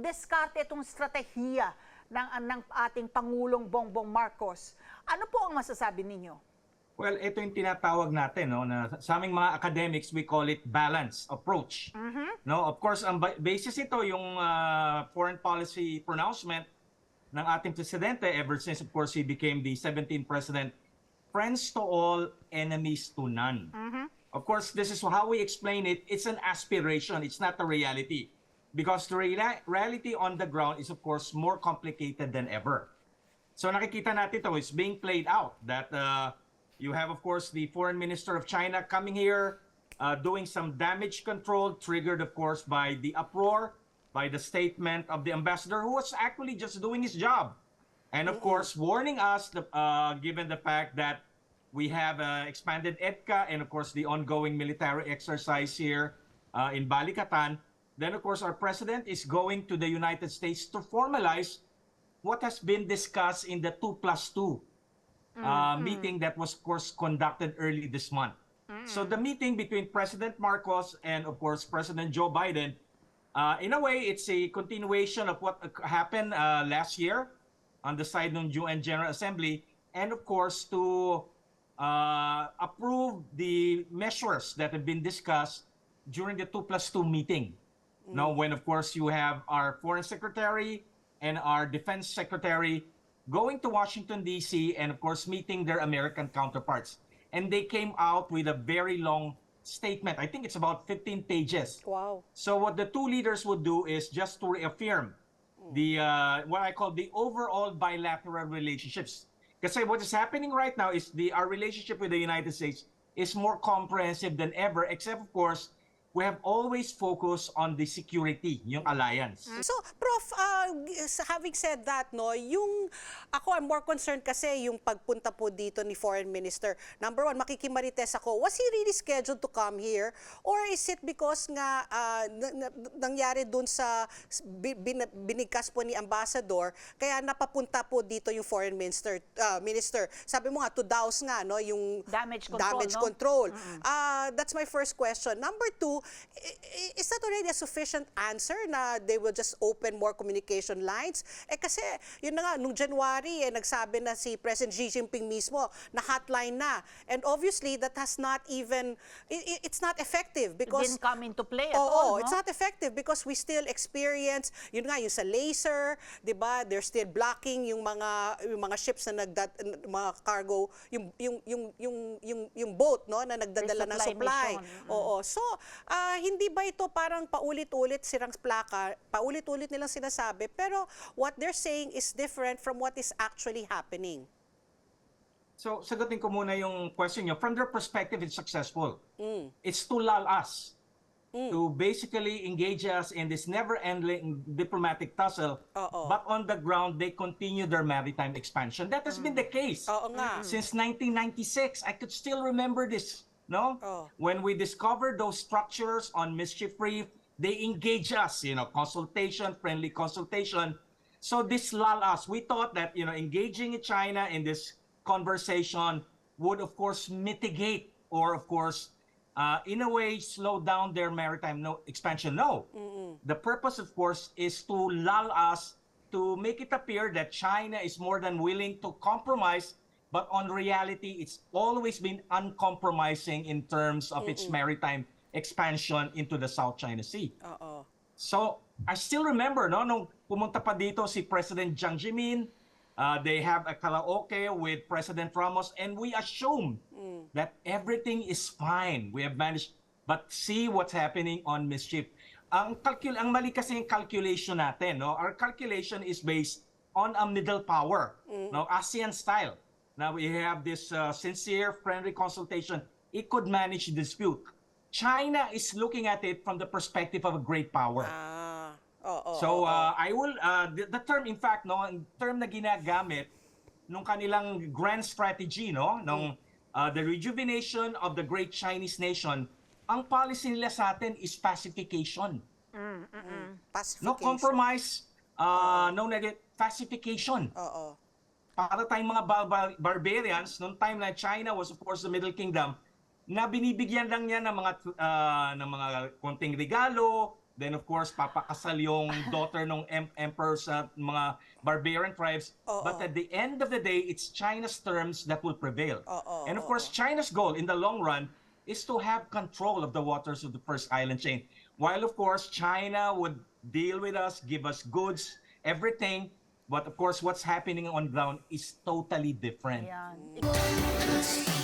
diskarte, itong strategiya ng ating Pangulong Bongbong Marcos. Ano po ang masasabi ninyo? Well, ito yung tinatawag natin, no, na sa aming mga academics, we call it balanced approach. No, of course, ang basis ito yung foreign policy pronouncement ng ating presidente ever since, of course, he became the 17th president. Friends to all, enemies to none. Of course, this is how we explain it. It's an aspiration. It's not a reality. Because the reality on the ground is, of course, more complicated than ever. So nakikita natin ito, it's being played out. That you have, of course, the foreign minister of China coming here, doing some damage control, triggered, of course, by the uproar, by the statement of the ambassador, who was actually just doing his job. And, of course, warning us, given the fact that we have expanded EDCA and, of course, the ongoing military exercise here in Balikatan. Then, of course, our president is going to the United States to formalize what has been discussed in the 2+2 meeting that was, of course, conducted early this month. So the meeting between President Marcos and, of course, President Joe Biden, in a way, it's a continuation of what happened last year on the side ng UN General Assembly, and, of course, to approve the measures that have been discussed during the 2+2 meeting. Now, when, of course, you have our Foreign Secretary and our Defense Secretary going to Washington, D.C., and, of course, meeting their American counterparts. And they came out with a very long statement. I think it's about 15 pages. Wow. So what the two leaders would do is just to reaffirm the what I call the overall bilateral relationships. Kasi what is happening right now is our relationship with the United States is more comprehensive than ever, except, of course, we have always focused on the security, yung alliance. So, Prof, having said that, no, I'm more concerned kasi yung pagpunta po dito ni Foreign Minister. Number one, makikimarites ako, was he really scheduled to come here? Or is it because nga nangyari dun sa binigkas po ni Ambassador, kaya napapunta po dito yung Foreign Minister? Sabi mo nga, to douse nga, no, yung Damage control. That's my first question. Number two, is that already a sufficient answer na they will just open more communication lines? Kasi yun na nga, nung January, nagsabi na si President Xi Jinping mismo na hotline na. And obviously, that has not even, it's not effective because... It didn't come into play at all, no? It's not effective because we still experience, yun nga, yung sa laser, di ba? They're still blocking yung mga ships na mga cargo, yung boat, no, na nagdadala ng supply. So, hindi ba ito parang paulit-ulit silang plaka, paulit-ulit nilang sinasabi, pero what they're saying is different from what is actually happening? So, sagutin ko muna yung question nyo. From their perspective, it's successful. It's to lull us, to basically engage us in this never-ending diplomatic tussle, but on the ground, they continue their maritime expansion. That has been the case since 1996. I could still remember this. No? When we discovered those structures on Mischief Reef, they engage us, consultation, friendly consultation. So this lull us. We thought that, engaging in China in this conversation would, of course, mitigate or, of course, in a way, slow down their maritime expansion. No. The purpose, of course, is to lull us, to make it appear that China is more than willing to compromise. But on reality, it's always been uncompromising in terms of its maritime expansion into the South China Sea. So, I still remember, no, nung pumunta pa dito si President Jiang Zemin, they have a karaoke with President Ramos, and we assume that everything is fine. We have managed, but see what's happening on Mischief. Ang mali kasi yung calculation natin, no? Our calculation is based on a middle power, no, ASEAN style. Now we have this sincere, friendly consultation. It could manage the dispute. China is looking at it from the perspective of a great power. I will, the term, in fact, no, ang term na ginagamit nung kanilang grand strategy, no, nung the rejuvenation of the great Chinese nation, ang policy nila sa atin is pacification. Pacification. No compromise, no negative, pacification. Para tayong mga barbarians, noong time na China was, of course, the Middle Kingdom, na binibigyan lang niya ng mga konting regalo, Then of course, papakasal yung daughter ng emperor sa mga barbarian tribes. But at the end of the day, it's China's terms that will prevail. And of course, China's goal in the long run is to have control of the waters of the first island chain. While of course, China would deal with us, give us goods, everything. But of course, what's happening on ground is totally different. Ayan.